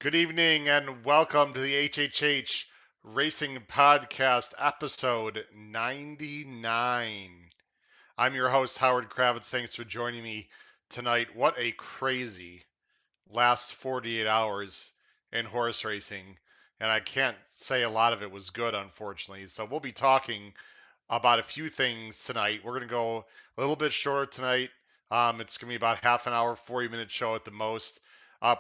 Good evening and welcome to the HHH Racing Podcast, episode 99. I'm your host, Howard Kravitz. Thanks for joining me tonight. What a crazy last 48 hours in horse racing. And I can't say a lot of it was good, unfortunately. So we'll be talking about a few things tonight. We're going to go a little bit shorter tonight. It's going to be about half an hour, 40-minute show at the most.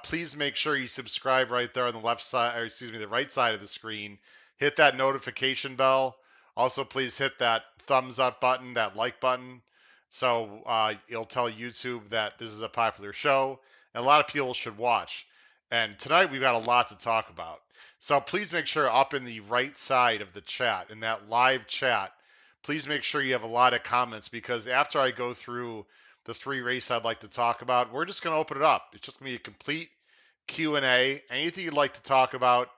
Please make sure you subscribe right there on the left side, or excuse me, the right side of the screen. Hit that notification bell. Also, please hit that thumbs up button, that like button, so it'll tell YouTube that this is a popular show and a lot of people should watch. And tonight we've got a lot to talk about. So please make sure up in the right side of the chat, in that live chat, please make sure you have a lot of comments because after I go through the three races I'd like to talk about, we're just going to open it up. It's just going to be a complete Q&A. Anything you'd like to talk about,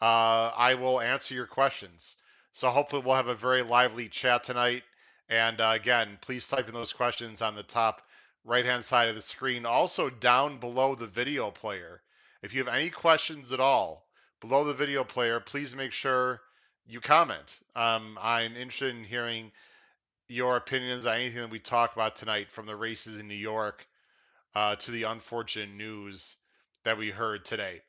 I will answer your questions. So hopefully we'll have a very lively chat tonight. And again, please type in those questions on the top right-hand side of the screen. Also down below the video player. If you have any questions at all below the video player, please make sure you comment. I'm interested in hearing your opinions on anything that we talk about tonight, from the races in New York to the unfortunate news that we heard today.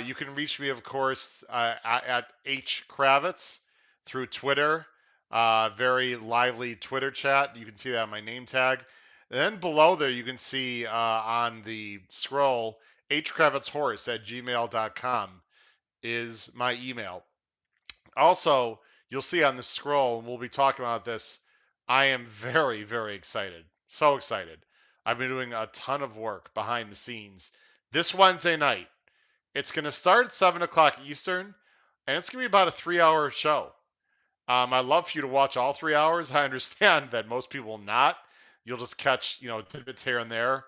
You can reach me, of course, at H Kravitz through Twitter. Very lively Twitter chat. You can see that on my name tag. And then below there, you can see on the scroll, hkravitzhorse at gmail.com is my email. Also, you'll see on the scroll, and we'll be talking about this. I am very, very excited. So excited. I've been doing a ton of work behind the scenes. This Wednesday night, it's going to start at 7 o'clock Eastern, and it's going to be about a 3 hour show. I'd love for you to watch all 3 hours. I understand that most people will not. You'll just catch, tidbits here and there.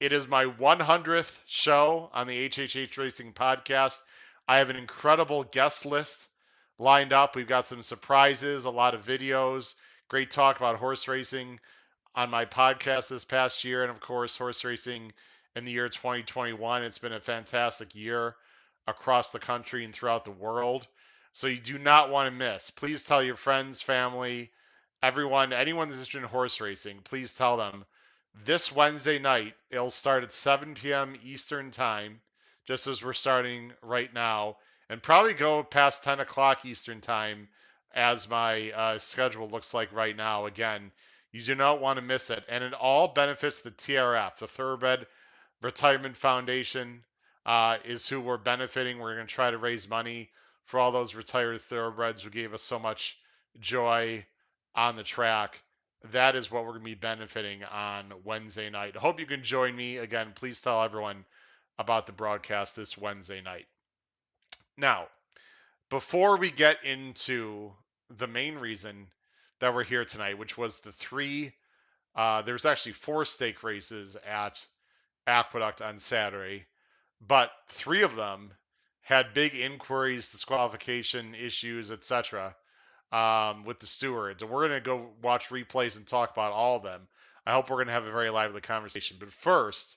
It is my 100th show on the HHH Racing Podcast. I have an incredible guest list lined up. We've got some surprises, a lot of videos, great talk about horse racing on my podcast this past year, and of course, horse racing in the year 2021. It's been a fantastic year across the country and throughout the world. So you do not want to miss. Please tell your friends, family, everyone, anyone that's interested in horse racing, please tell them this Wednesday night. It'll start at 7 p.m. Eastern Time, just as we're starting right now, and probably go past 10 o'clock Eastern Time as my schedule looks like right now. Again, you do not want to miss it. And it all benefits the TRF, the Thoroughbred Retirement Foundation, is who we're benefiting. We're going to try to raise money for all those retired thoroughbreds who gave us so much joy on the track. That is what we're going to be benefiting on Wednesday night. I hope you can join me. Again, please tell everyone about the broadcast this Wednesday night. Now, before we get into the main reason that we're here tonight, which was the there's actually four stake races at Aqueduct on Saturday, but three of them had big inquiries, disqualification issues, etc. With the stewards. And we're going to go watch replays and talk about all of them. I hope we're going to have a very lively conversation. But first,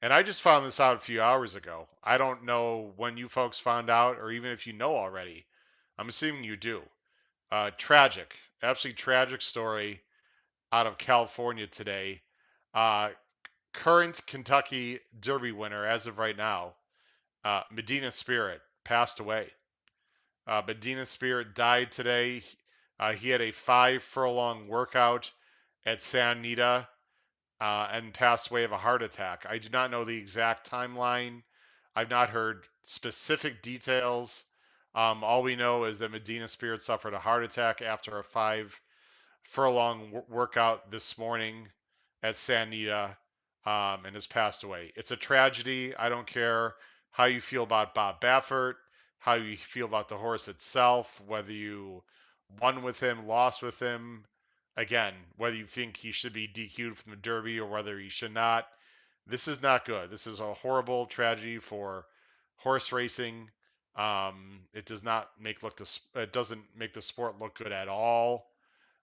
and I just found this out a few hours ago. I don't know when you folks found out, or even if you know already. I'm assuming you do. Tragic, absolutely tragic story out of California today. Uh, Current Kentucky Derby winner as of right now, Medina Spirit, passed away. Medina Spirit died today. He had a 5 furlong workout at San Anita and passed away of a heart attack. I do not know the exact timeline. I've not heard specific details. All we know is that Medina Spirit suffered a heart attack after a 5 furlong workout this morning at San Anita, and has passed away. It's a tragedy. I don't care how you feel about Bob Baffert, how you feel about the horse itself, whether you won with him, lost with him. Again, whether you think he should be DQ'd from the Derby or whether he should not. This is not good. This is a horrible tragedy for horse racing. It does not make look it doesn't make the sport look good at all.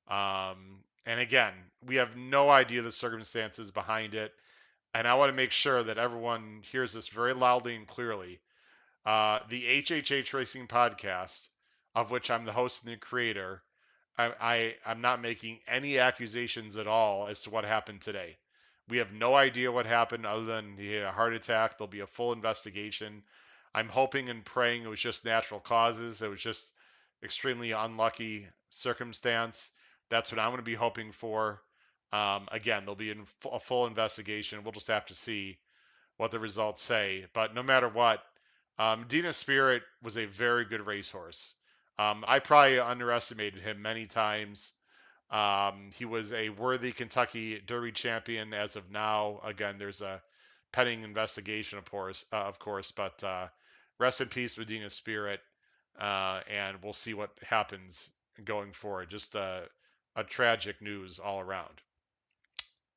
And again, we have no idea the circumstances behind it. And I want to make sure that everyone hears this very loudly and clearly. the HHH Racing Podcast, of which I'm the host and the creator, I'm not making any accusations at all as to what happened today. We have no idea what happened other than he had a heart attack. There'll be a full investigation. I'm hoping and praying it was just natural causes. It was just extremely unlucky circumstance. That's what I'm going to be hoping for. Again, there'll be a full investigation. We'll just have to see what the results say. But no matter what, Dina Spirit was a very good racehorse. I probably underestimated him many times. He was a worthy Kentucky Derby champion as of now. Again, there's a pending investigation, of course, but rest in peace, Medina Spirit, and we'll see what happens going forward. Just a tragic news all around.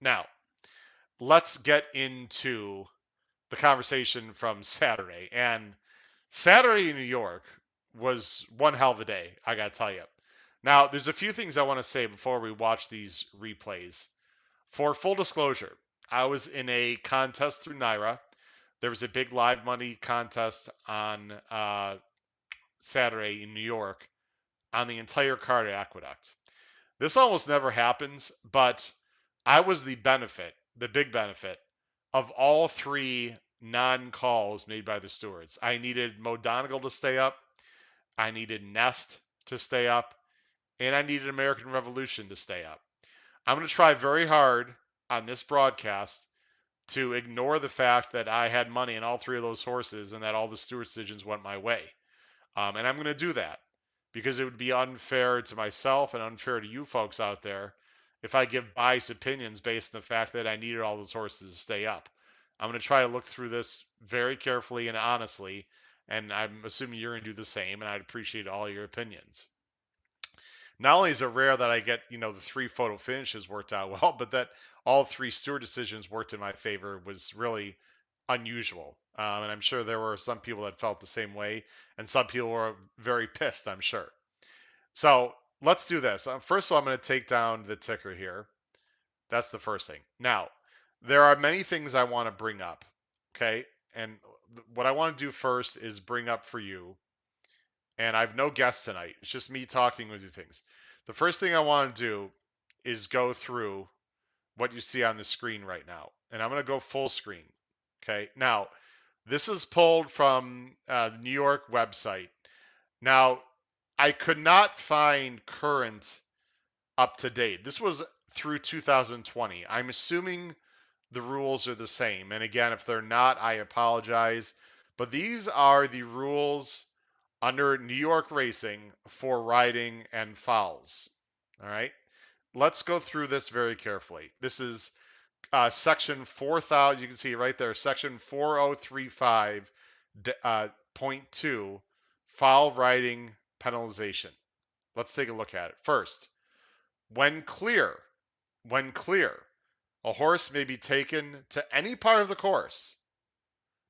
Now, let's get into the conversation from Saturday. And Saturday in New York was one hell of a day, I got to tell you. Now, there's a few things I want to say before we watch these replays. For full disclosure, I was in a contest through Naira. There was a big live money contest on Saturday in New York on the entire card at Aqueduct. This almost never happens, but I was the big benefit of all three non-calls made by the stewards. I needed Mo Donegal to stay up, I needed Nest to stay up, and I needed American Revolution to stay up. I'm going to try very hard on this broadcast to ignore the fact that I had money in all three of those horses and that all the steward decisions went my way. And I'm going to do that because it would be unfair to myself and unfair to you folks out there if I give biased opinions based on the fact that I needed all those horses to stay up. I'm going to try to look through this very carefully and honestly, and I'm assuming you're going to do the same, and I'd appreciate all your opinions. Not only is it rare that I get, the three photo finishes worked out well, but that all three steward decisions worked in my favor was really unusual. And I'm sure there were some people that felt the same way, and some people were very pissed, I'm sure. So let's do this. First of all, I'm going to take down the ticker here. That's the first thing. Now, there are many things I want to bring up, okay? And what I want to do first is bring up for you, and I have no guests tonight. It's just me talking with you things. The first thing I want to do is go through what you see on the screen right now. And I'm going to go full screen. Okay. Now, this is pulled from the New York website. Now, I could not find current up to date. This was through 2020. I'm assuming the rules are the same. And again, if they're not, I apologize. But these are the rules under New York racing for riding and fouls. All right. Let's go through this very carefully. This is section 4000. You can see right there, section 4035.2, foul riding penalization. Let's take a look at it. First, when clear, a horse may be taken to any part of the course,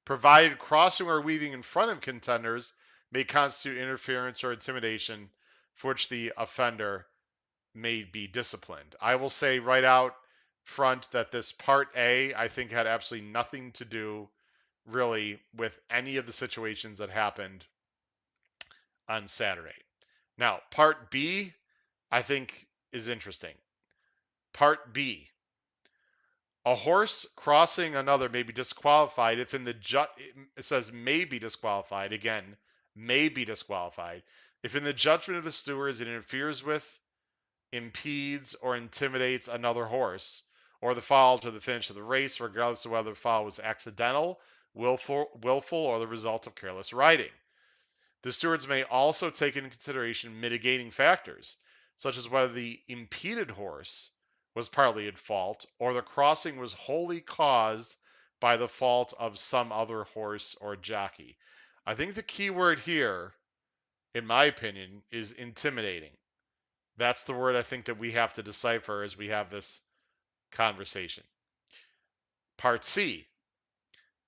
provided crossing or weaving in front of contenders may constitute interference or intimidation for which the offender may be disciplined. I will say right out front that this part A, I think, had absolutely nothing to do really with any of the situations that happened on Saturday. Now, part B, I think, is interesting. Part B, a horse crossing another may be disqualified if in the it says may be disqualified, again, may be disqualified, if in the judgment of the stewards it interferes with, impedes, or intimidates another horse, or the foul to the finish of the race, regardless of whether the foul was accidental, willful, or the result of careless riding. The stewards may also take into consideration mitigating factors, such as whether the impeded horse was partly at fault, or the crossing was wholly caused by the fault of some other horse or jockey. I think the key word here, in my opinion, is intimidating. That's the word I think that we have to decipher as we have this conversation. Part C,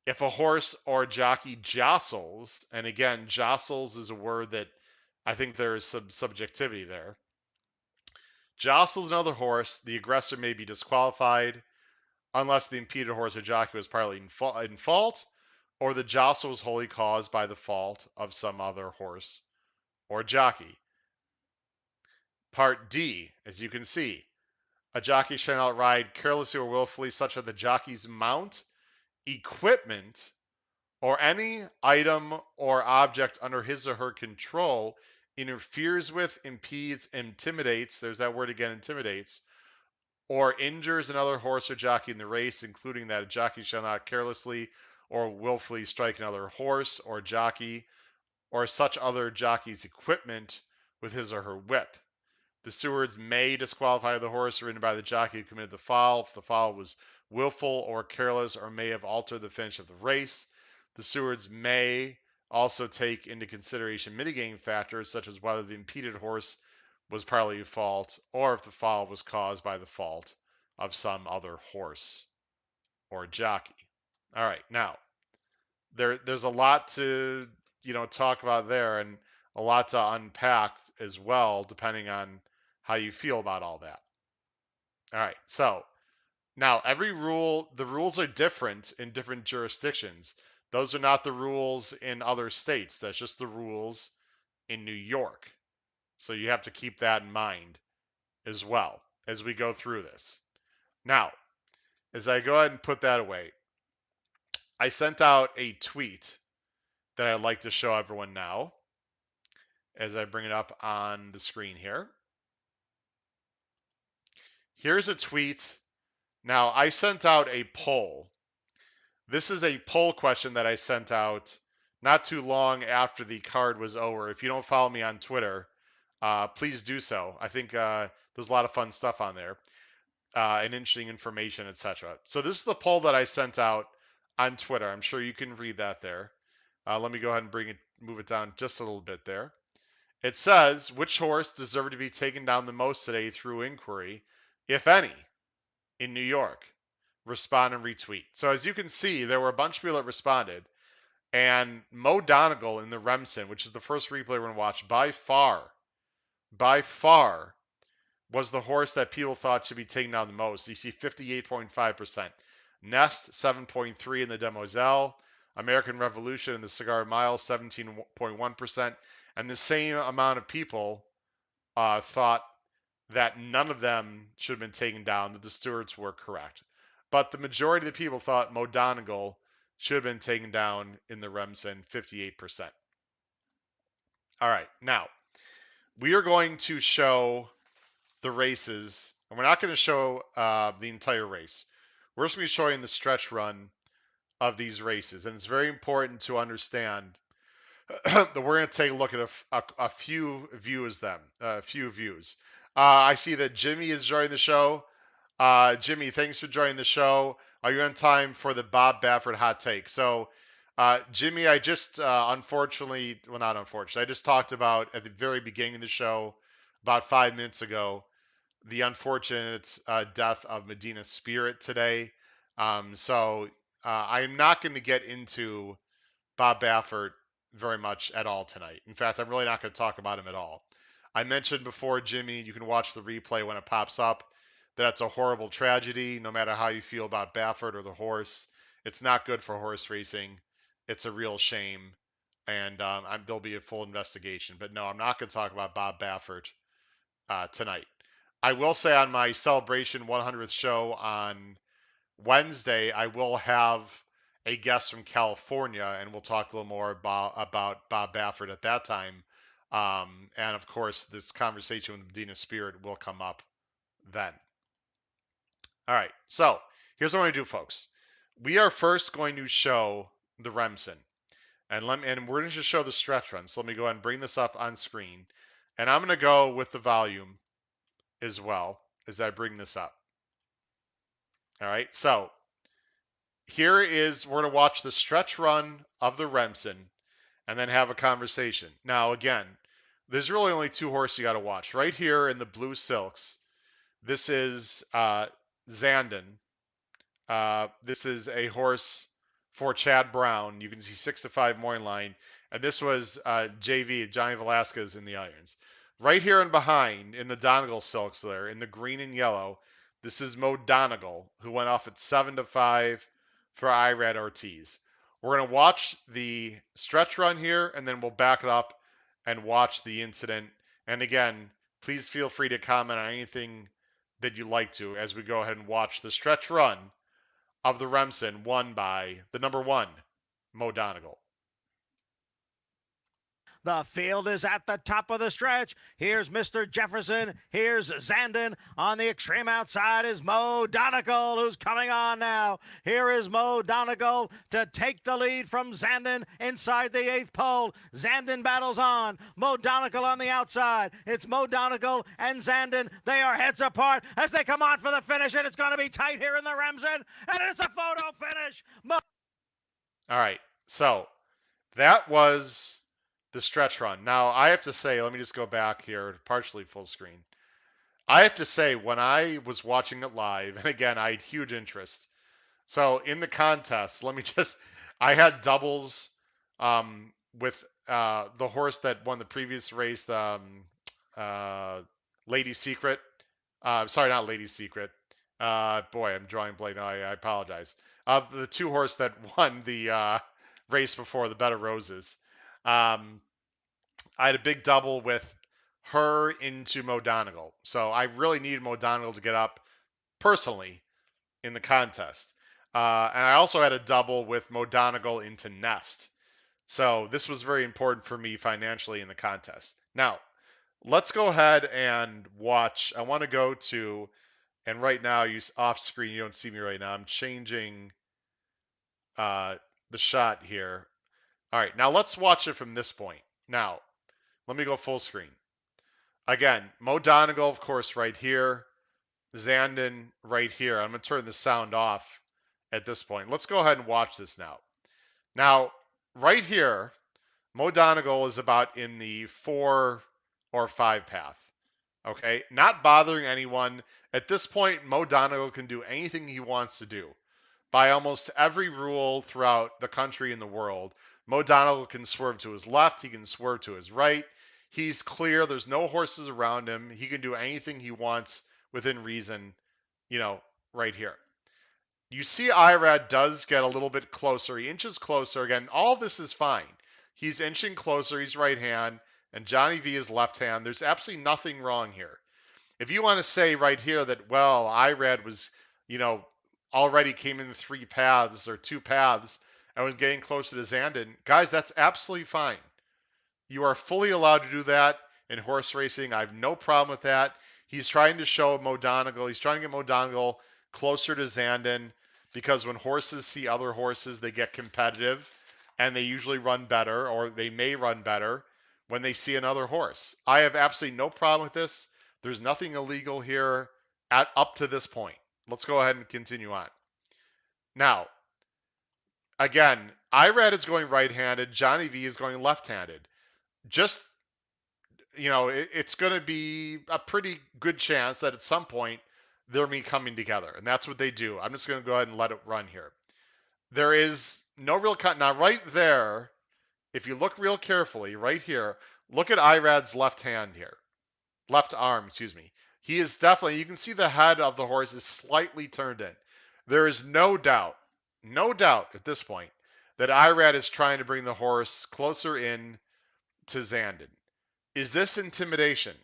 if a horse or jockey jostles, and again, jostles is a word that I think there is some subjectivity there. Jostles another horse, the aggressor may be disqualified unless the impeded horse or jockey was partly in fault, or the jostle was wholly caused by the fault of some other horse or jockey. Part D, as you can see, a jockey shall not ride carelessly or willfully such that the jockey's mount, equipment, or any item or object under his or her control interferes with, impedes, intimidates, there's that word again, intimidates, or injures another horse or jockey in the race, including that a jockey shall not carelessly or willfully strike another horse or jockey or such other jockey's equipment with his or her whip. The stewards may disqualify the horse ridden by the jockey who committed the foul if the foul was willful or careless or may have altered the finish of the race. The stewards may also take into consideration mitigating factors such as whether the impeded horse was partly at fault or if the foul was caused by the fault of some other horse or jockey. All right, now there's a lot to talk about there and a lot to unpack as well, depending on how you feel about all that. All right, so now the rules are different in different jurisdictions. Those are not the rules in other states. That's just the rules in New York. So you have to keep that in mind as well as we go through this. Now, as I go ahead and put that away, I sent out a tweet that I'd like to show everyone now as I bring it up on the screen here. Here's a tweet. Now, I sent out a poll. This is a poll question that I sent out not too long after the card was over. If you don't follow me on Twitter, please do so. I think there's a lot of fun stuff on there and interesting information, etc. So this is the poll that I sent out on Twitter. I'm sure you can read that there. Let me go ahead and move it down just a little bit there. It says, which horse deserved to be taken down the most today through inquiry, if any, in New York? Respond and retweet. So as you can see, there were a bunch of people that responded. And Mo Donegal in the Remsen, which is the first replay we're going to watch, by far, was the horse that people thought should be taken down the most. You see 58.5%. Nest, 7.3% in the Demoiselle. American Revolution in the Cigar Mile, 17.1%. And the same amount of people thought that none of them should have been taken down, that the stewards were correct. But the majority of the people thought Mo Donegal should have been taken down in the Remsen, 58%. All right, now we are going to show the races, and we're not going to show the entire race. We're just going to be showing the stretch run of these races, and it's very important to understand that we're going to take a look at a few views. I see that Jimmy is joining the show. Jimmy, thanks for joining the show. Are you on time for the Bob Baffert hot take? So, Jimmy, I just unfortunately, well, not unfortunately, I just talked about at the very beginning of the show, about 5 minutes ago, the unfortunate death of Medina Spirit today. So I'm not going to get into Bob Baffert very much at all tonight. In fact, I'm really not going to talk about him at all. I mentioned before, Jimmy, you can watch the replay when it pops up. That's a horrible tragedy, no matter how you feel about Baffert or the horse. It's not good for horse racing. It's a real shame. And there'll be a full investigation. But no, I'm not going to talk about Bob Baffert tonight. I will say on my Celebration 100th show on Wednesday, I will have a guest from California, and we'll talk a little more about Bob Baffert at that time. And of course, this conversation with Medina Spirit will come up then. All right, so here's what I'm going to do, folks. We are first going to show the Remsen, and we're going to show the stretch run. So let me go ahead and bring this up on screen, and I'm going to go with the volume as well as I bring this up. All right, so we're going to watch the stretch run of the Remsen and then have a conversation. Now, again, there's really only two horses you got to watch. Right here in the blue silks, this is Zandon. This is a horse for Chad Brown. You can see 6-5 morning line. And this was JV, Johnny Velasquez in the irons. Right here and behind in the Donegal silks there, in the green and yellow, this is Mo Donegal, who went off at 7-5 for Irad Ortiz. We're going to watch the stretch run here, and then we'll back it up and watch the incident. And again, please feel free to comment on anything that you like to as we go ahead and watch the stretch run of the Remsen won by the number 1, Mo Donegal. The field is at the top of the stretch. Here's Mr. Jefferson. Here's Zandon. On the extreme outside is Mo Donegal, who's coming on now. Here is Mo Donegal to take the lead from Zandon inside the 8th pole. Zandon battles on. Mo Donegal on the outside. It's Mo Donegal and Zandon. They are heads apart as they come on for the finish, and it's going to be tight here in the Remsen, and it's a photo finish. All right, so that was the stretch run. Now, I have to say, let me just go back here, partially full screen. I have to say, when I was watching it live, and again, I had huge interest. So in the contest, I had doubles with the horse that won the previous race, Lady Secret. Sorry, not Lady Secret. Boy, I'm drawing blank. I apologize. The 2 horse that won the race before, the Bed of Roses. I had a big double with her into Mo Donegal. So I really needed Mo Donegal to get up personally in the contest. And I also had a double with Mo Donegal into Nest. So this was very important for me financially in the contest. Now, let's go ahead and watch. I want to go to, and right now, off screen, you don't see me right now. I'm changing the shot here. All right, now let's watch it from this point. Now, let me go full screen. Again, Mo Donegal, of course, right here. Zandon right here. I'm going to turn the sound off at this point. Let's go ahead and watch this now. Now, right here, Mo Donegal is about in the 4 or 5 path. Okay, not bothering anyone. At this point, Mo Donegal can do anything he wants to do. By almost every rule throughout the country and the world, Mo Donegal can swerve to his left. He can swerve to his right. He's clear. There's no horses around him. He can do anything he wants within reason, right here. You see Irad does get a little bit closer. He inches closer. Again, all this is fine. He's inching closer. He's right hand. And Johnny V is left hand. There's absolutely nothing wrong here. If you want to say right here that, well, Irad was, already came in 3 paths or 2 paths and was getting closer to Zandon, guys, that's absolutely fine. You are fully allowed to do that in horse racing. I have no problem with that. He's trying to show Mo Donegal. He's trying to get Mo Donegal closer to Zandon because when horses see other horses, they get competitive and they usually run better, or they may run better when they see another horse. I have absolutely no problem with this. There's nothing illegal here up to this point. Let's go ahead and continue on. Now, again, Irad is going right-handed. Johnny V is going left-handed. Just, it's going to be a pretty good chance that at some point they'll be coming together. And that's what they do. I'm just going to go ahead and let it run here. There is no real cut. Now, right there, if you look real carefully, right here, look at Irad's left hand here. Left arm, excuse me. He is definitely, you can see the head of the horse is slightly turned in. There is no doubt at this point that Irad is trying to bring the horse closer in to Zandon. Is this intimidation?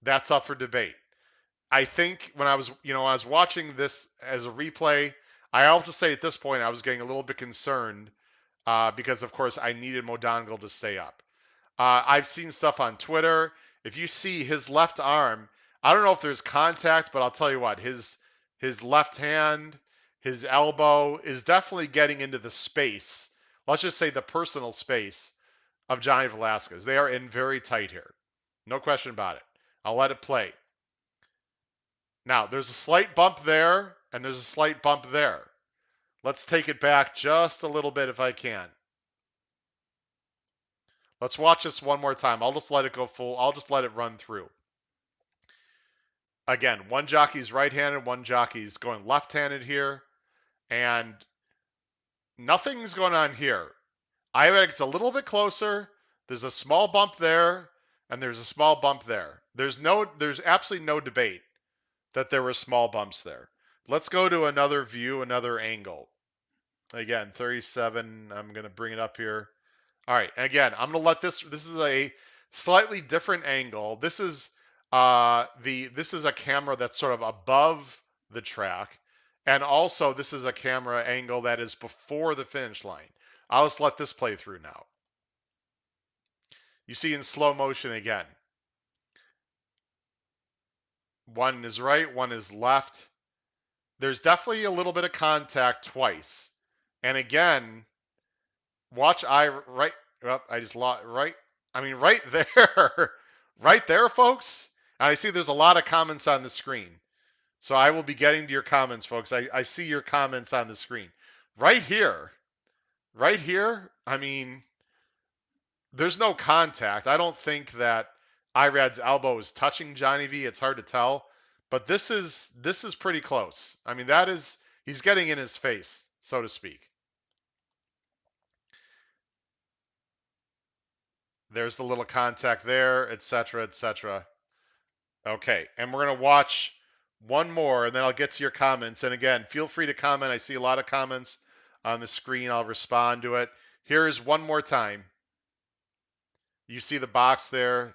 That's up for debate. I think when I was watching this as a replay, I have to say at this point I was getting a little bit concerned because, of course, I needed Mo Donegal to stay up. I've seen stuff on Twitter. If you see his left arm, I don't know if there's contact, but I'll tell you what, his left hand, his elbow is definitely getting into the space. Let's just say the personal space of Johnny Velasquez. They are in very tight here. No question about it. I'll let it play. Now, there's a slight bump there, and there's a slight bump there. Let's take it back just a little bit if I can. Let's watch this one more time. I'll just let it go full. I'll just let it run through. Again, one jockey's right-handed, one jockey's going left-handed here, and nothing's going on here. It's a little bit closer. There's a small bump there, and there's a small bump there. There's absolutely no debate that there were small bumps there. Let's go to another view, another angle. Again, 37. I'm going to bring it up here. All right. And again, I'm going to let this is a slightly different angle. This is a camera that's sort of above the track. And also this is a camera angle that is before the finish line. I'll just let this play through now. You see in slow motion again. One is right, one is left. There's definitely a little bit of contact twice. And again, watch I right. Well, I just lost right. I mean, right there, right there, folks. And I see there's a lot of comments on the screen, so I will be getting to your comments, folks. I see your comments on the screen, right here, right here. I mean, there's no contact. I don't think that Irad's elbow is touching Johnny V. It's hard to tell, but this is pretty close. I mean, that is he's getting in his face, so to speak. There's the little contact there, etc., etc. Okay, and we're gonna watch one more, and then I'll get to your comments. And again, feel free to comment. I see a lot of comments on the screen. I'll respond to it. Here's one more time. You see the box there,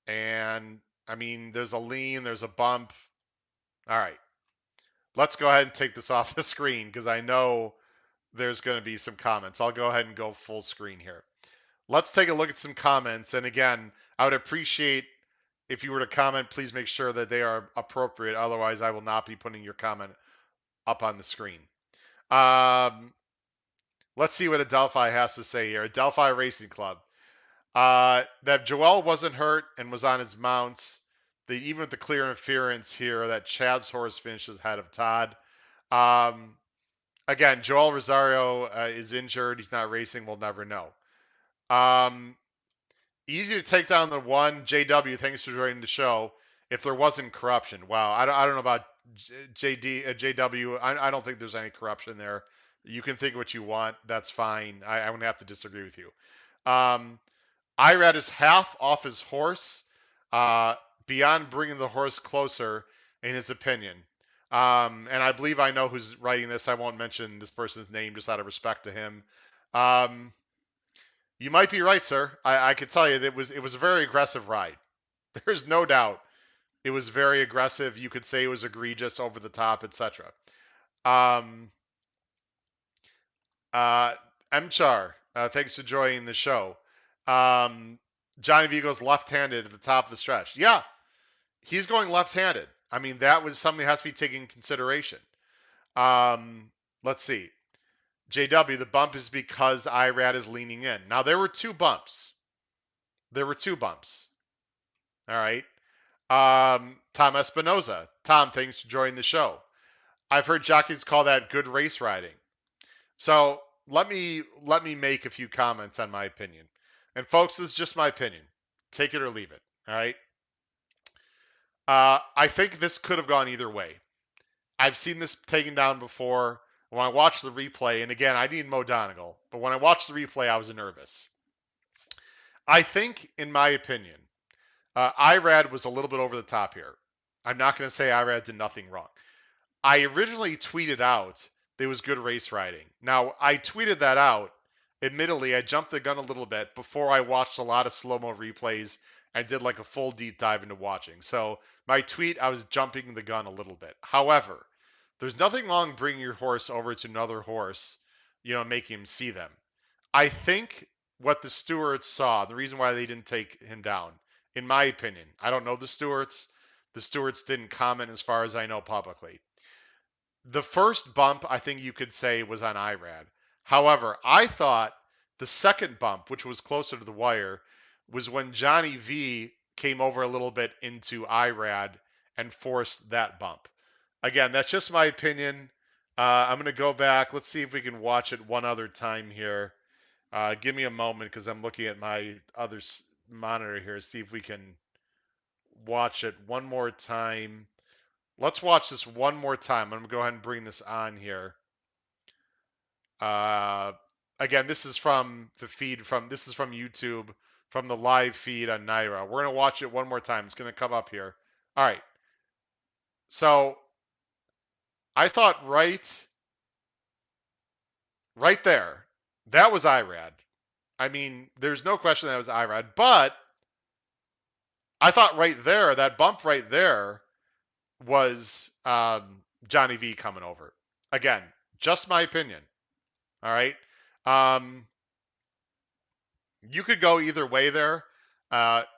and I mean, there's a lean, there's a bump. All right, let's go ahead and take this off the screen because I know there's going to be some comments. I'll go ahead and go full screen here. Let's take a look at some comments. And again, I would appreciate if you were to comment, please make sure that they are appropriate. Otherwise, I will not be putting your comment up on the screen. Um, let's see what Adelphi has to say here. Adelphi Racing Club. That Joel wasn't hurt and was on his mounts. Even with the clear interference here, that Chad's horse finishes ahead of Todd. Um, again, Joel Rosario is injured. He's not racing. We'll never know. Um, easy to take down the one. JW, thanks for joining the show. If there wasn't corruption, wow, I don't know about JW. I don't think there's any corruption there. You can think what you want. That's fine. I'm gonna have to disagree with you. Um, Irad is half off his horse, uh, beyond bringing the horse closer, in his opinion. And I believe I know who's writing this. I won't mention this person's name just out of respect to him. Um, you might be right, sir. I could tell you that it was a very aggressive ride. There's no doubt it was very aggressive. You could say it was egregious, over the top, etc. Um, uh, Mchar, thanks for joining the show. Um, Johnny Vigo's left-handed at the top of the stretch. Yeah, he's going left-handed. I mean, that was something that has to be taken into consideration. Um, let's see. JW, the bump is because Irad is leaning in. Now, there were two bumps. There were two bumps. All right. Tom Espinoza. Tom, thanks for joining the show. I've heard jockeys call that good race riding. So let me make a few comments on my opinion. And folks, this is just my opinion. Take it or leave it. All right. I think this could have gone either way. I've seen this taken down before. When I watched the replay, and again, I need Mo Donegal, but when I watched the replay, I was nervous. I think, in my opinion, Irad was a little bit over the top here. I'm not going to say Irad did nothing wrong. I originally tweeted out there was good race riding. Now, I tweeted that out. Admittedly, I jumped the gun a little bit before I watched a lot of slow-mo replays and did like a full deep dive into watching. So my tweet, I was jumping the gun a little bit. However, there's nothing wrong bringing your horse over to another horse, making him see them. I think what the stewards saw, the reason why they didn't take him down, in my opinion, I don't know the stewards. The stewards didn't comment as far as I know publicly. The first bump, I think you could say, was on Irad. However, I thought the second bump, which was closer to the wire, was when Johnny V came over a little bit into Irad and forced that bump. Again, that's just my opinion. I'm going to go back. Let's see if we can watch it one other time here. Give me a moment because I'm looking at my other monitor here. See if we can watch it one more time. Let's watch this one more time. I'm going to go ahead and bring this on here. Uh, again, this is from the feed this is from YouTube, from the live feed on Naira. We're going to watch it one more time. It's going to come up here. All right. So I thought right right there. That was Irad. I mean, there's no question that was Irad, but I thought right there, that bump right there was Johnny V coming over. Again, just my opinion. All right. Um, you could go either way there.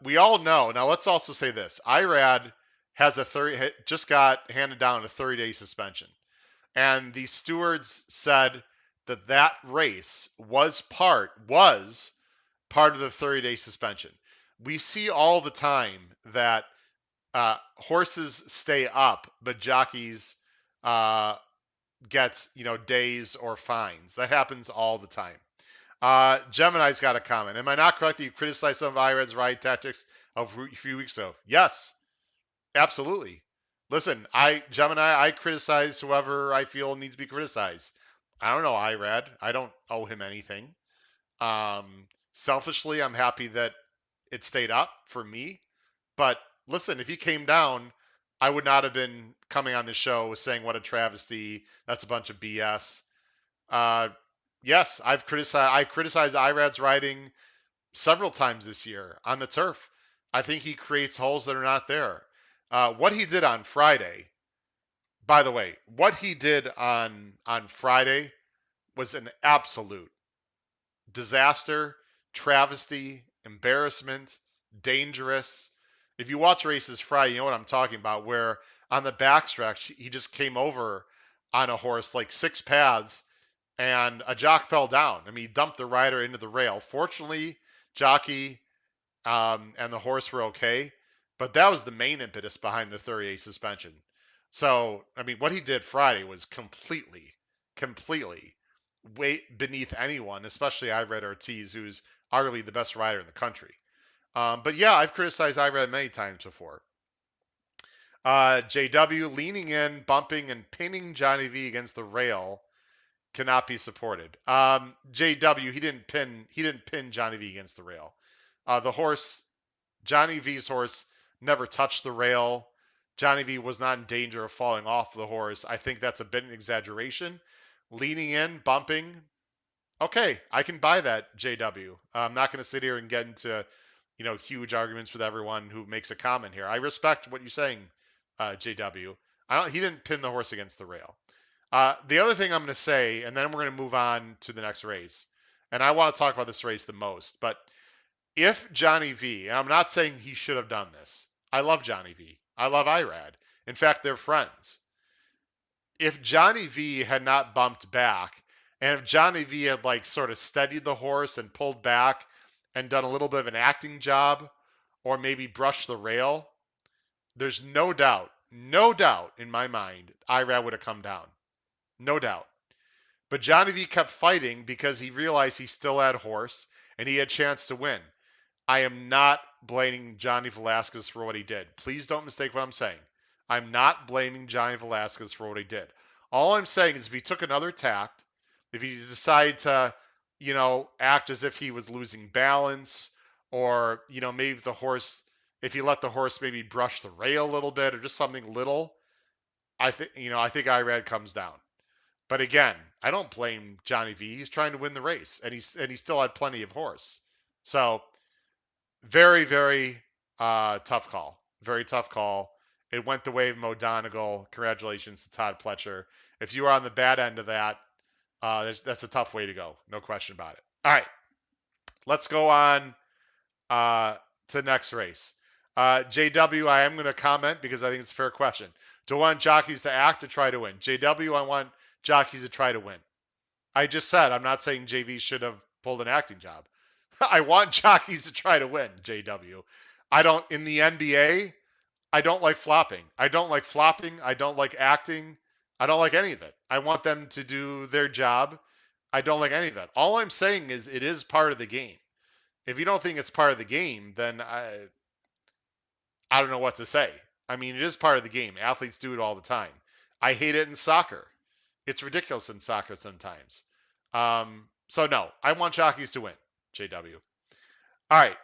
We all know. Now, let's also say this: Irad has a 30, just got handed down a 30-day suspension, and the stewards said that that race was part of the 30-day suspension. We see all the time that horses stay up, but jockeys uh, gets days or fines. That happens all the time. Gemini's got a comment. Am I not correct that you criticized some of IRED's ride tactics a few weeks ago? Yes, absolutely. Listen, Gemini, I criticize whoever I feel needs to be criticized. I don't know IRAD. I don't owe him anything. Selfishly, I'm happy that it stayed up for me. But listen, if he came down, I would not have been coming on this show saying what a travesty. That's a bunch of BS. Uh, yes, I criticized Irad's riding several times this year on the turf. I think he creates holes that are not there. What he did on Friday, by the way, what he did on Friday was an absolute disaster, travesty, embarrassment, dangerous. If you watch races Friday, you know what I'm talking about. Where on the backstretch, he just came over on a horse like 6 paths and a jock fell down. I mean, he dumped the rider into the rail. Fortunately, jockey and the horse were okay, but that was the main impetus behind the 30-day suspension. So, I mean, what he did Friday was completely way beneath anyone, especially Irad Ortiz, who's arguably the best rider in the country. But yeah, I've criticized Irad many times before. JW leaning in, bumping, and pinning Johnny V against the rail cannot be supported. JW, he didn't pin Johnny V against the rail. The horse, Johnny V's horse, never touched the rail. Johnny V was not in danger of falling off the horse. I think that's a bit of an exaggeration. Leaning in, bumping. Okay, I can buy that, JW. I'm not going to sit here and get into, huge arguments with everyone who makes a comment here. I respect what you're saying, JW. He didn't pin the horse against the rail. The other thing I'm going to say, and then we're going to move on to the next race, and I want to talk about this race the most, but if Johnny V, and I'm not saying he should have done this, I love Johnny V. I love Irad. In fact, they're friends. If Johnny V had not bumped back, and if Johnny V had like sort of steadied the horse and pulled back and done a little bit of an acting job, or maybe brushed the rail, there's no doubt in my mind, Irad would have come down. No doubt. But Johnny V kept fighting because he realized he still had horse and he had a chance to win. I am not blaming Johnny Velasquez for what he did. Please don't mistake what I'm saying. I'm not blaming Johnny Velasquez for what he did. All I'm saying is if he took another tact, if he decided to, act as if he was losing balance, or, maybe if he let the horse maybe brush the rail a little bit or just something little, I think Irad comes down. But again, I don't blame Johnny V. He's trying to win the race, and he still had plenty of horse. So very, very tough call. Very tough call. It went the way of Mo Donegal. Congratulations to Todd Pletcher. If you are on the bad end of that, that's a tough way to go. No question about it. All right, let's go on to the next race. JW, I am going to comment because I think it's a fair question. Do I want jockeys to act or try to win? JW, I want jockeys to try to win. I just said I'm not saying JV should have pulled an acting job. I want jockeys to try to win, JW. I don't in the NBA, I don't like flopping. I don't like flopping. I don't like acting. I don't like any of it. I want them to do their job. I don't like any of it. All I'm saying is it is part of the game. If you don't think it's part of the game, then I don't know what to say. I mean, it is part of the game. Athletes do it all the time. I hate it in soccer. It's ridiculous in soccer sometimes. So no, I want jockeys to win, JW. All right,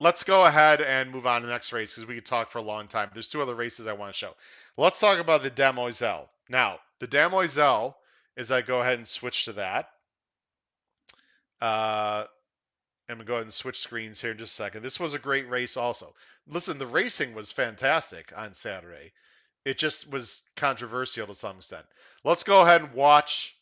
let's go ahead and move on to the next race because we could talk for a long time. There's two other races I want to show. Let's talk about the Demoiselle. Now, the Demoiselle as I go ahead and switch to that. I'm gonna go ahead and switch screens here in just a second. This was a great race also. Listen, the racing was fantastic on Saturday. It just was controversial to some extent. Let's go ahead and watch.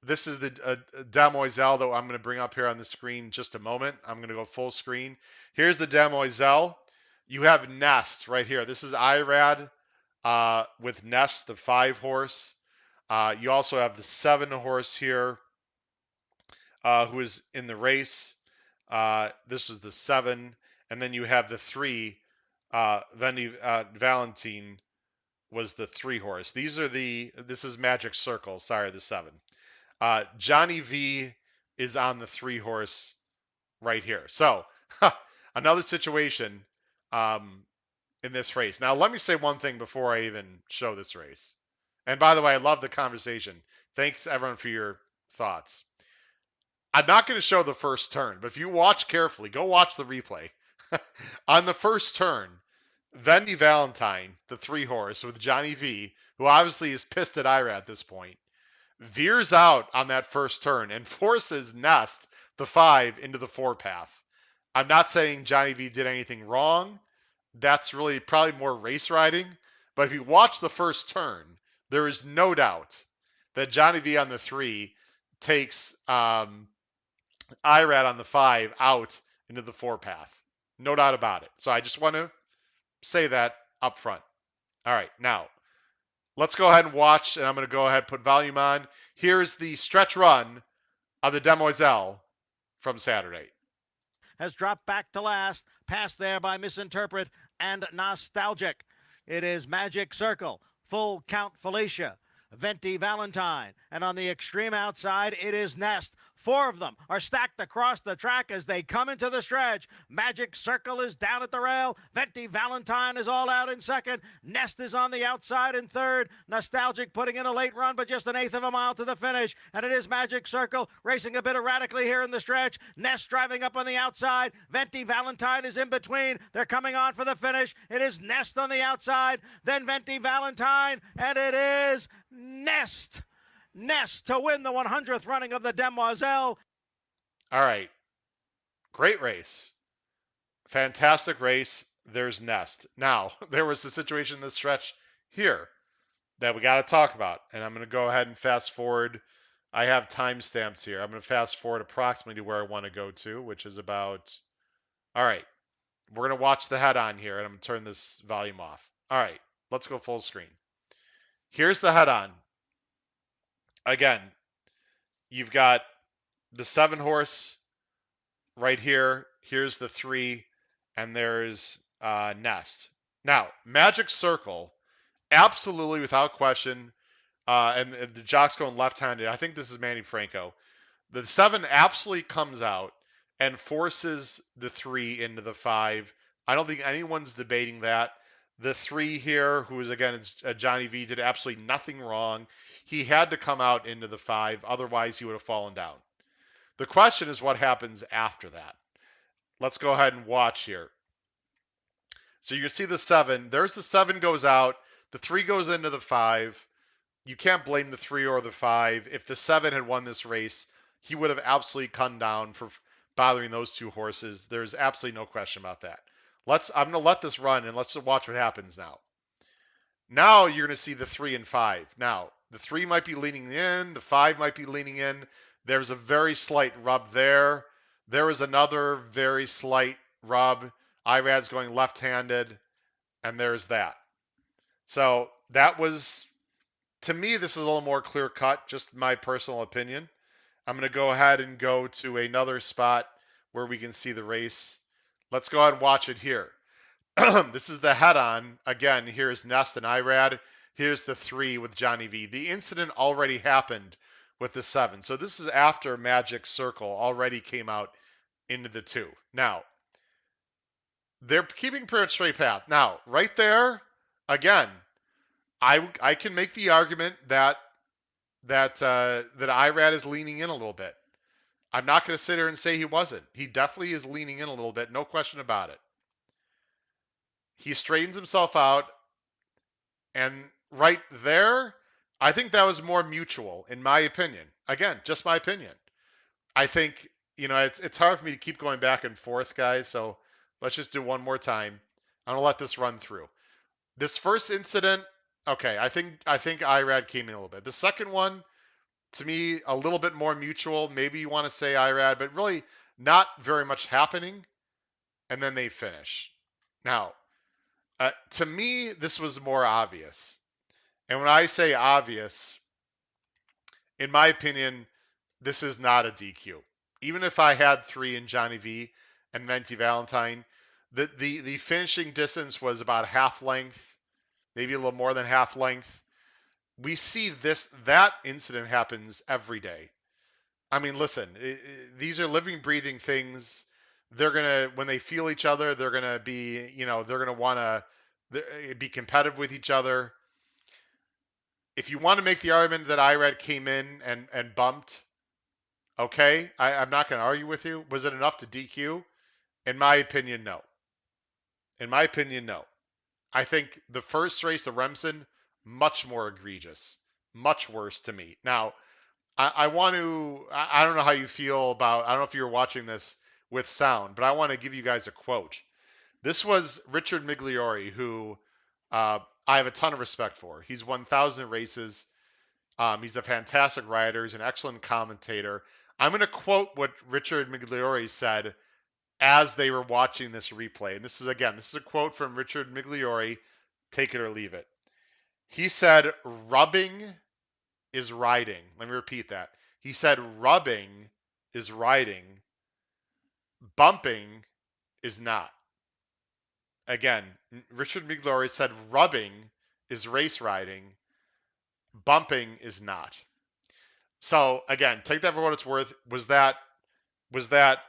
This is the Demoiselle that I'm going to bring up here on the screen in just a moment. I'm going to go full screen. Here's the Demoiselle. You have Nest right here. This is IRAD with Nest, the 5 horse. You also have the 7 horse here who is in the race. This is the 7. And then you have the 3. Valentine was the 3 horse. This is Magic Circle. Sorry, the 7. Johnny V is on the 3 horse right here. So another situation in this race. Now, let me say one thing before I even show this race. And by the way, I love the conversation. Thanks everyone for your thoughts. I'm not going to show the first turn, but if you watch carefully, go watch the replay. On the first turn, Vendy Valentine, the 3 horse with Johnny V, who obviously is pissed at Ira at this point, veers out on that first turn and forces Nest, the 5, into the 4 path. I'm not saying Johnny V did anything wrong. That's really probably more race riding. But if you watch the first turn, there is no doubt that Johnny V on the 3 takes Irad on the 5 out into the 4 path. No doubt about it. So I just want to say that up front. All right, now let's go ahead and watch, and I'm going to go ahead and put volume on. Here's the stretch run of the Demoiselle from Saturday. Has dropped back to last, passed there by Misinterpret and Nostalgic. It is Magic Circle, Full Count Felicia, Venti Valentine, and on the extreme outside, it is Nest. 4 of them are stacked across the track as they come into the stretch. Magic Circle is down at the rail. Venti Valentine is all out in second. Nest is on the outside in third. Nostalgic putting in a late run, but just an eighth of a mile to the finish. And it is Magic Circle racing a bit erratically here in the stretch. Nest driving up on the outside. Venti Valentine is in between. They're coming on for the finish. It is Nest on the outside, then Venti Valentine, and it is Nest to win the 100th running of the Demoiselle. All right. Great race. Fantastic race. There's Nest. Now, there was a situation in the stretch here that we got to talk about. And I'm going to go ahead and fast forward. I have timestamps here. I'm going to fast forward approximately to where I want to go to, which is about. All right. We're going to watch the head on here, and I'm going to turn this volume off. All right. Let's go full screen. Here's the head on. Again, you've got the 7 horse right here. Here's the 3, and there's Nest. Now, Magic Circle, absolutely without question, and the jock's going left-handed. I think this is Manny Franco. The 7 absolutely comes out and forces the 3 into the 5. I don't think anyone's debating that. The 3 here, who is again Johnny V, did absolutely nothing wrong. He had to come out into the 5, otherwise he would have fallen down. The question is what happens after that. Let's go ahead and watch here. So you see the 7. There's the 7 goes out. The 3 goes into the 5. You can't blame the 3 or the 5. If the 7 had won this race, he would have absolutely come down for bothering those 2 horses. There's absolutely no question about that. I'm going to let this run and let's just watch what happens now. Now you're going to see the 3 and 5. Now, the 3 might be leaning in. The 5 might be leaning in. There's a very slight rub there. There is another very slight rub. Irad's going left-handed, and there's that. So that was, to me, this is a little more clear-cut, just my personal opinion. I'm going to go ahead and go to another spot where we can see the race. Let's go ahead and watch it here. This is the head-on. Again, here's Nest and Irad. Here's the 3 with Johnny V. The incident already happened with the 7. So this is after Magic Circle already came out into the 2. Now, they're keeping pretty much straight path. Now, right there, again, I can make the argument that Irad is leaning in a little bit. I'm not going to sit here and say he wasn't. He definitely is leaning in a little bit, no question about it. He straightens himself out, and right there, I think that was more mutual, in my opinion. Again, just my opinion. I think, it's hard for me to keep going back and forth, guys. So let's just do one more time. I'm gonna let this run through. This first incident, okay, I think Irad came in a little bit. The second one, to me, a little bit more mutual. Maybe you want to say Irad, but really not very much happening. And then they finish. Now, to me, this was more obvious. And when I say obvious, in my opinion, this is not a DQ. Even if I had three in Johnny V and Venti Valentine, the finishing distance was about half length, maybe a little more than half length. We see that incident happens every day. I mean, listen, these are living, breathing things. They're gonna when they feel each other, they're gonna be, they're gonna want to be competitive with each other. If you want to make the argument that Irad came in and bumped, okay, I'm not going to argue with you. Was it enough to DQ? In my opinion, no. In my opinion, no. I think the first race, the Remsen, much more egregious, much worse to me. Now, I want to, I don't know how you feel about, I don't know if you're watching this with sound, but I want to give you guys a quote. This was Richard Migliori, who I have a ton of respect for. He's won 1,000 races. He's a fantastic rider. He's an excellent commentator. I'm going to quote what Richard Migliori said as they were watching this replay. And this is a quote from Richard Migliori. Take it or leave it. He said, rubbing is riding. Let me repeat that. He said, rubbing is riding, bumping is not. Again, Richard Migliori said, rubbing is race riding, bumping is not. So again, take that for what it's worth. Was that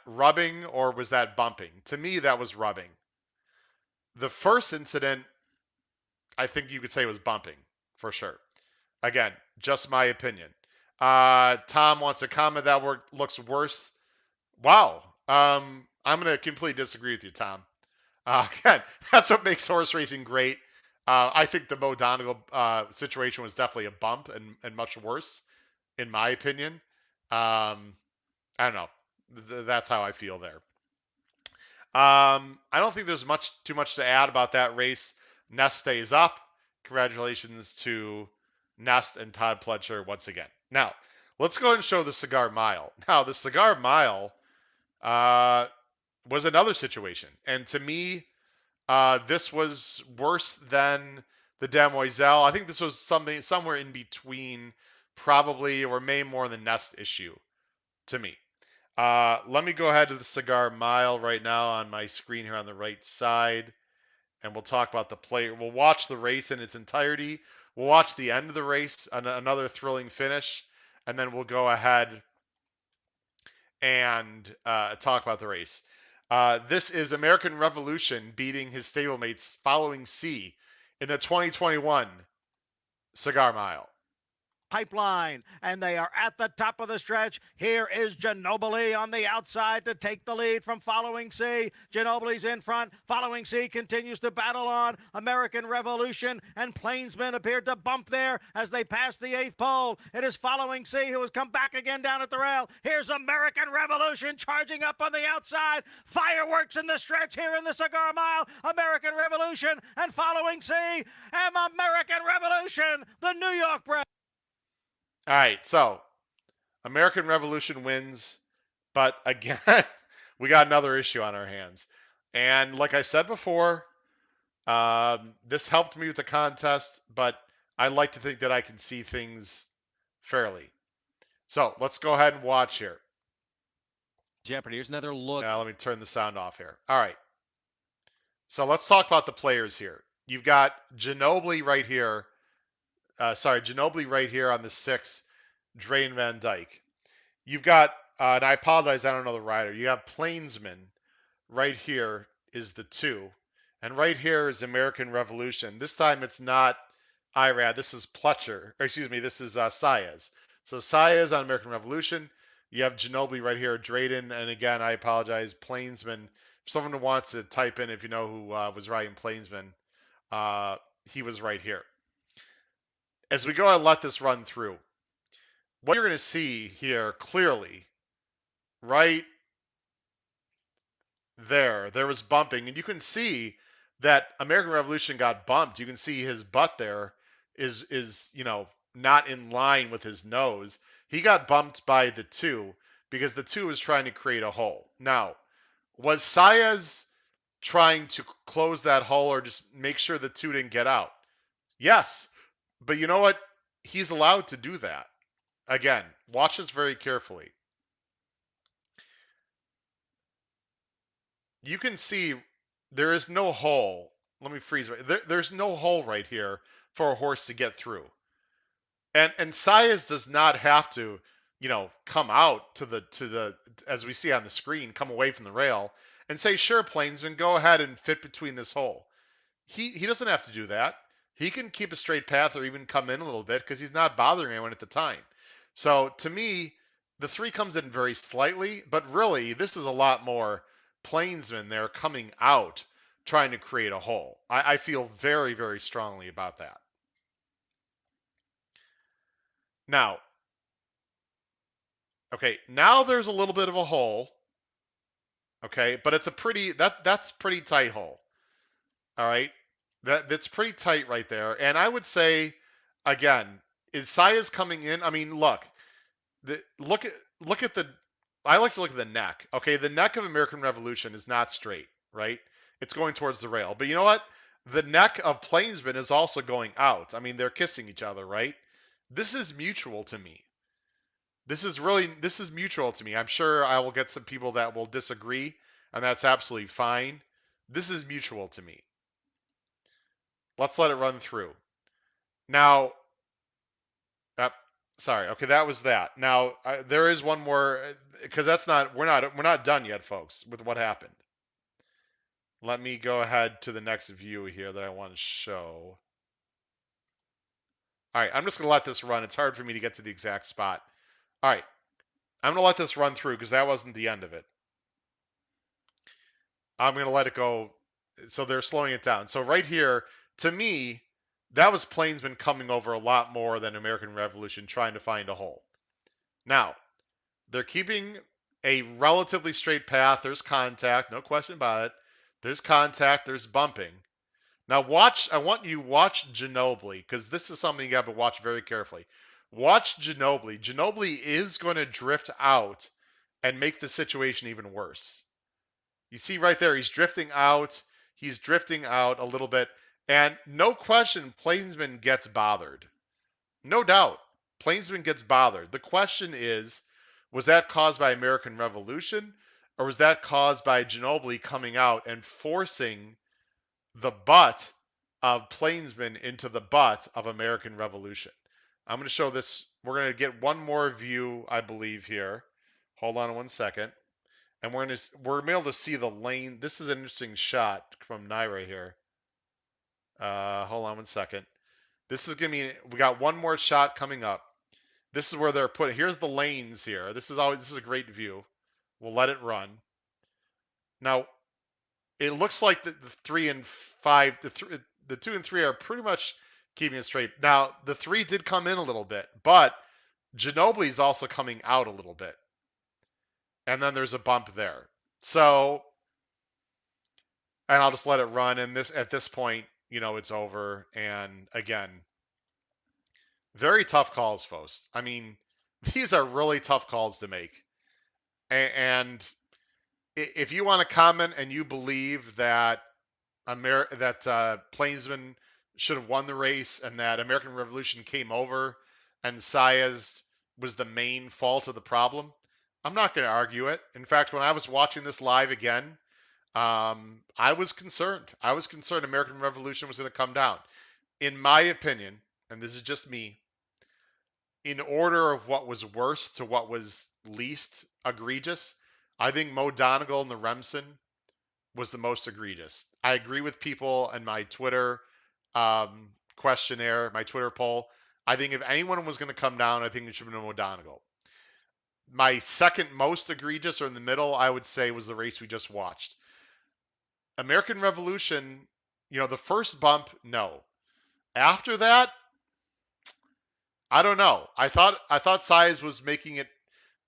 rubbing or was that bumping? To me, that was rubbing. The first incident, I think you could say was bumping for sure. Again, just my opinion. Tom wants to comment that looks worse. Wow. I'm going to completely disagree with you, Tom. Again, that's what makes horse racing great. I think the Mo Donegal situation was definitely a bump and much worse, in my opinion. I don't know. That's how I feel there. I don't think there's too much to add about that race. Nest stays up. Congratulations to Nest and Todd Pletcher once again. Now, let's go ahead and show the Cigar Mile. Now, the Cigar Mile uh, was another situation, and to me, this was worse than the Demoiselle. I think this was somewhere in between, probably, or maybe more the Nest issue to me. Let me go ahead to the Cigar Mile right now on my screen here on the right side, and we'll talk about the player. We'll watch the race in its entirety. We'll watch the end of the race, another thrilling finish, and then we'll go ahead and talk about the race. This is American Revolution beating his stablemates Following C in the 2021 Cigar Mile. Pipeline, and they are at the top of the stretch. Here is Ginobili on the outside to take the lead from Following C. Ginobili's in front. Following C continues to battle on. American Revolution and Plainsman appeared to bump there as they passed the 8th pole. It is Following C who has come back again down at the rail. Here's American Revolution charging up on the outside. Fireworks in the stretch here in the Cigar Mile. American Revolution and Following C and American Revolution, the New York bred. All right, so American Revolution wins, but again, we got another issue on our hands. And like I said before, this helped me with the contest, but I like to think that I can see things fairly. So let's go ahead and watch here. Jeopardy. Here's another look. Now let me turn the sound off here. All right. So let's talk about the players here. You've got Ginobili right here. Ginobili right here on the 6th, Drain Van Dyke. You've got, and I apologize, I don't know the rider. You have Plainsman right here is the 2. And right here is American Revolution. This time it's not Irad. This is Pletcher. Or excuse me, this is Saez. So Saez on American Revolution. You have Ginobili right here, Drayden. And again, I apologize, Plainsman. If someone wants to type in, if you know who was riding Plainsman, he was right here. as we go and let this run through, what you're going to see here clearly, right there was bumping, and you can see that American Revolution got bumped. You can see his butt there is not in line with his nose. He got bumped by the two because the two was trying to create a hole. Now, was Saez trying to close that hole or just make sure the two didn't get out? Yes, but you know what? He's allowed to do that. Again, watch this very carefully. You can see there is no hole. Let me freeze. There's no hole right here for a horse to get through. And Saez does not have to, come out to the as we see on the screen, come away from the rail and say, sure, Plainsman, go ahead and fit between this hole. He doesn't have to do that. He can keep a straight path or even come in a little bit because he's not bothering anyone at the time. So to me, the three comes in very slightly, but really this is a lot more Plainsman there coming out trying to create a hole. I feel very, very strongly about that. Now, okay, now there's a little bit of a hole. Okay, but it's a that's pretty tight hole. All right. That's pretty tight right there. And I would say, again, is Saez coming in? I mean, look at look at the. I like to look at the neck. Okay, the neck of American Revolution is not straight, right? It's going towards the rail. But you know what? The neck of Plainsman is also going out. I mean, they're kissing each other, right? This is mutual to me. This is mutual to me. I'm sure I will get some people that will disagree, and that's absolutely fine. This is mutual to me. Let's let it run through. Now, uh, sorry. Okay, that was that. Now there is one more because that's not we're not done yet, folks, with what happened. Let me go ahead to the next view here that I want to show. All right, I'm just going to let this run. It's hard for me to get to the exact spot. All right, I'm going to let this run through because that wasn't the end of it. I'm going to let it go. So they're slowing it down. So right here, to me, that was Plainsman coming over a lot more than American Revolution trying to find a hole. Now, they're keeping a relatively straight path. There's contact, no question about it. There's contact, there's bumping. Now I want you watch Ginobili because this is something you have to watch very carefully. Watch Ginobili. Ginobili is going to drift out and make the situation even worse. You see right there, he's drifting out. He's drifting out a little bit. And no question, Plainsman gets bothered. No doubt, Plainsman gets bothered. The question is, was that caused by American Revolution, or was that caused by Ginobili coming out and forcing the butt of Plainsman into the butt of American Revolution? I'm going to show this. We're going to get one more view, I believe, here. Hold on one second. And we're able to see the lane. This is an interesting shot from Naira here. Hold on one second. This is gonna be. We got one more shot coming up. This is where they're putting. Here's the lanes here. This is a great view. We'll let it run. Now it looks like the 3 and 5, the 2 and 3 are pretty much keeping it straight. Now the 3 did come in a little bit, but Ginobili is also coming out a little bit, and then there's a bump there. So, and I'll just let it run. And at this point, it's over. And again, very tough calls, folks. I mean, these are really tough calls to make. And if you want to comment and you believe that Plainsman should have won the race and that American Revolution came over and Saez was the main fault of the problem, I'm not going to argue it. In fact, when I was watching this live again, I was concerned. I was concerned American Revolution was going to come down. In my opinion, and this is just me, in order of what was worst to what was least egregious, I think Mo Donegal and the Remsen was the most egregious. I agree with people in my Twitter questionnaire, my Twitter poll. I think if anyone was going to come down, I think it should have been Mo Donegal. My second most egregious, or in the middle, I would say was the race we just watched. American Revolution, the first bump, no. After that, I don't know. I thought size was making it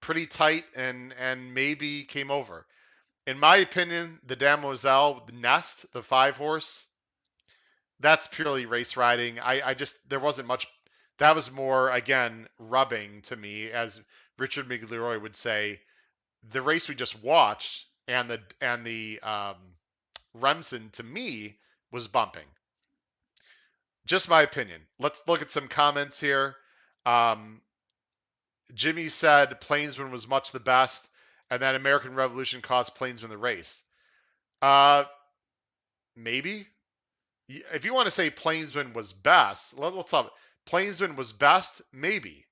pretty tight and maybe came over. In my opinion, the Damoiselle, the Nest, the 5 horse, that's purely race riding. I just there wasn't much. That was more again rubbing to me, as Richard McLeroy would say. The race we just watched and the Remsen to me was bumping. Just my opinion. Let's look at some comments here. Um, Jimmy said Plainsman was much the best, and that American Revolution cost Plainsman the race. Uh, maybe. If you want to say Plainsman was best, let's talk. Plainsman was best, maybe.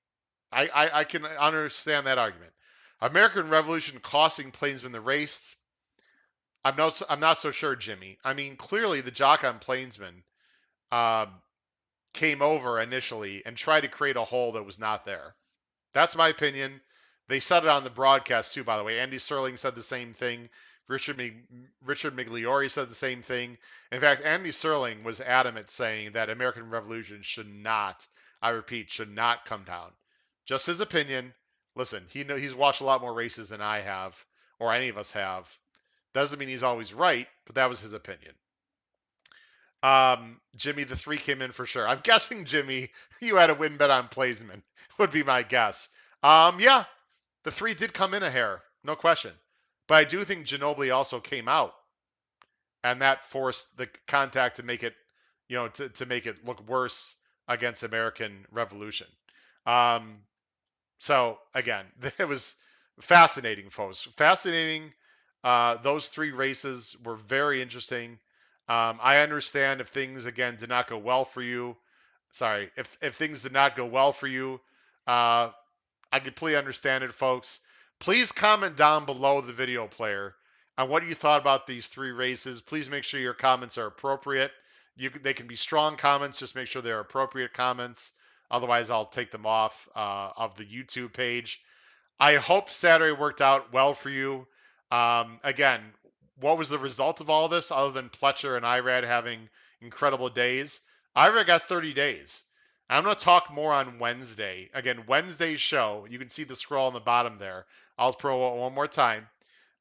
I can understand that argument. American Revolution costing Plainsman the race. I'm not so sure, Jimmy. I mean, clearly the jock on Plainsman um, came over initially and tried to create a hole that was not there. That's my opinion. They said it on the broadcast too, by the way. Andy Serling said the same thing. Richard Richard Migliori said the same thing. In fact, Andy Serling was adamant saying that American Revolution should not, I repeat, should not come down. Just his opinion. Listen, he's watched a lot more races than I have, or any of us have. Doesn't mean he's always right, but that was his opinion. Jimmy, the 3 came in for sure. I'm guessing, Jimmy, you had a win bet on Plaisman, would be my guess. Yeah, the 3 did come in a hair, no question. But I do think Ginobili also came out, and that forced the contact to make it, to make it look worse against American Revolution. Um, so again, it was fascinating, folks. Fascinating. Those 3 races were very interesting. I understand if things again did not go well for you. Sorry, if things did not go well for you, uh, I completely understand it, folks. Please comment down below the video player on what you thought about these 3 races. Please make sure your comments are appropriate. They can be strong comments. Just make sure they're appropriate comments. Otherwise, I'll take them off of the YouTube page. I hope Saturday worked out well for you. Again, what was the result of all this other than Pletcher and Irad having incredible days? Irad got 30 days. I'm going to talk more on Wednesday. Again, Wednesday's show, you can see the scroll on the bottom there. I'll throw it one more time.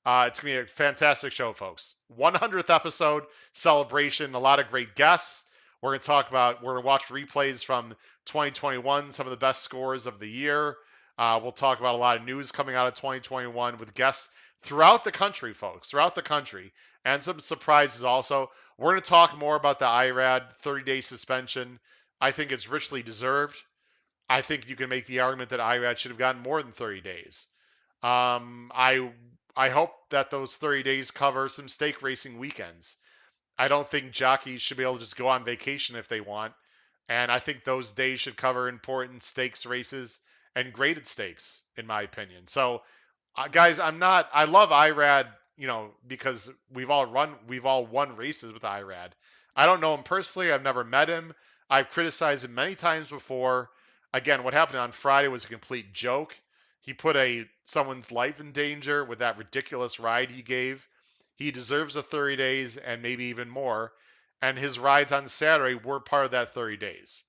It's going to be a fantastic show, folks. 100th episode celebration, a lot of great guests. We're going to we're going to watch replays from 2021, some of the best scores of the year. We'll talk about a lot of news coming out of 2021 with guests throughout the country, folks, throughout the country, and some surprises also. We're going to talk more about the IRAD 30-day suspension. I think it's richly deserved. I think you can make the argument that IRAD should have gotten more than 30 days. I hope that those 30 days cover some stake racing weekends. I don't think jockeys should be able to just go on vacation if they want. And I think those days should cover important stakes races and graded stakes, in my opinion. So, guys, I love IRAD, because we've all won races with IRAD. I don't know him personally. I've never met him. I've criticized him many times before. Again, what happened on Friday was a complete joke. He put someone's life in danger with that ridiculous ride he gave. He deserves the 30 days and maybe even more. And his rides on Saturday were part of that 30 days.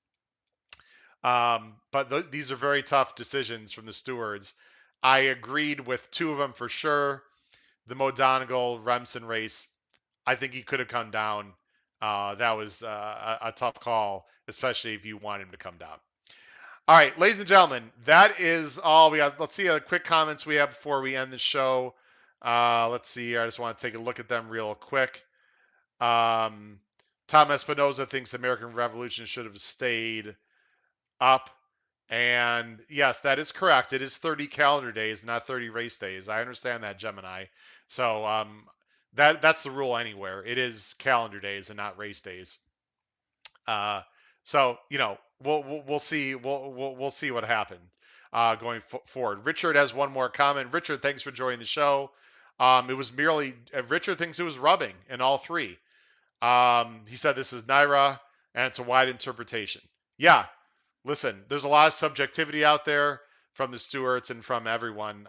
But these are very tough decisions from the stewards. I agreed with 2 of them for sure. The Mo Donegal Remsen race, I think he could have come down. That was a tough call, especially if you want him to come down. All right, ladies and gentlemen, that is all we got. Let's see quick comments we have before we end the show. Let's see. I just want to take a look at them real quick. Tom Espinoza thinks American Revolution should have stayed up. And yes, that is correct. It is 30 calendar days, not 30 race days. I understand that, Gemini. So that's the rule anywhere. It is calendar days and not race days. So we'll see we'll see what happens going forward. Richard has one more comment. Richard, thanks for joining the show. It was merely Richard thinks it was rubbing in all 3. He said this is Naira and it's a wide interpretation. Yeah, listen, there's a lot of subjectivity out there from the stewards and from everyone.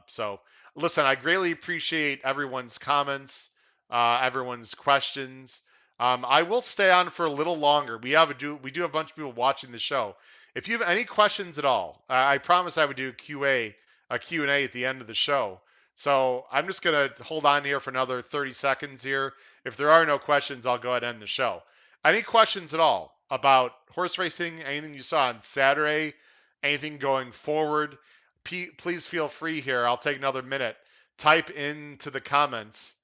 So listen, I greatly appreciate everyone's comments, everyone's questions. I will stay on for a little longer. We do have a bunch of people watching the show. If you have any questions at all, I promise I would do a Q&A at the end of the show. So I'm just going to hold on here for another 30 seconds here. If there are no questions, I'll go ahead and end the show. Any questions at all about horse racing, anything you saw on Saturday, anything going forward, please feel free here. I'll take another minute. Type into the comments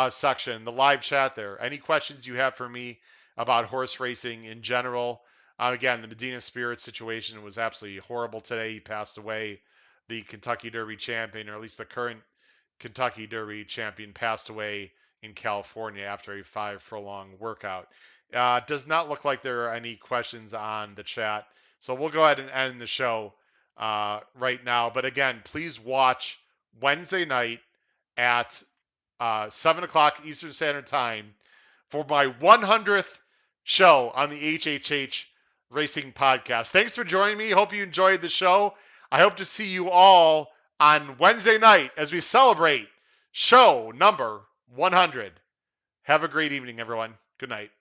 section, the live chat there. Any questions you have for me about horse racing in general? Again, the Medina Spirit situation was absolutely horrible today. He passed away. The Kentucky Derby champion, or at least the current Kentucky Derby champion, passed away in California after a 5 furlong workout. Does not look like there are any questions on the chat. So we'll go ahead and end the show right now. But again, please watch Wednesday night at 7 o'clock Eastern Standard Time for my 100th show on the HHH Racing Podcast. Thanks for joining me. Hope you enjoyed the show. I hope to see you all on Wednesday night as we celebrate show number 100. Have a great evening, everyone. Good night.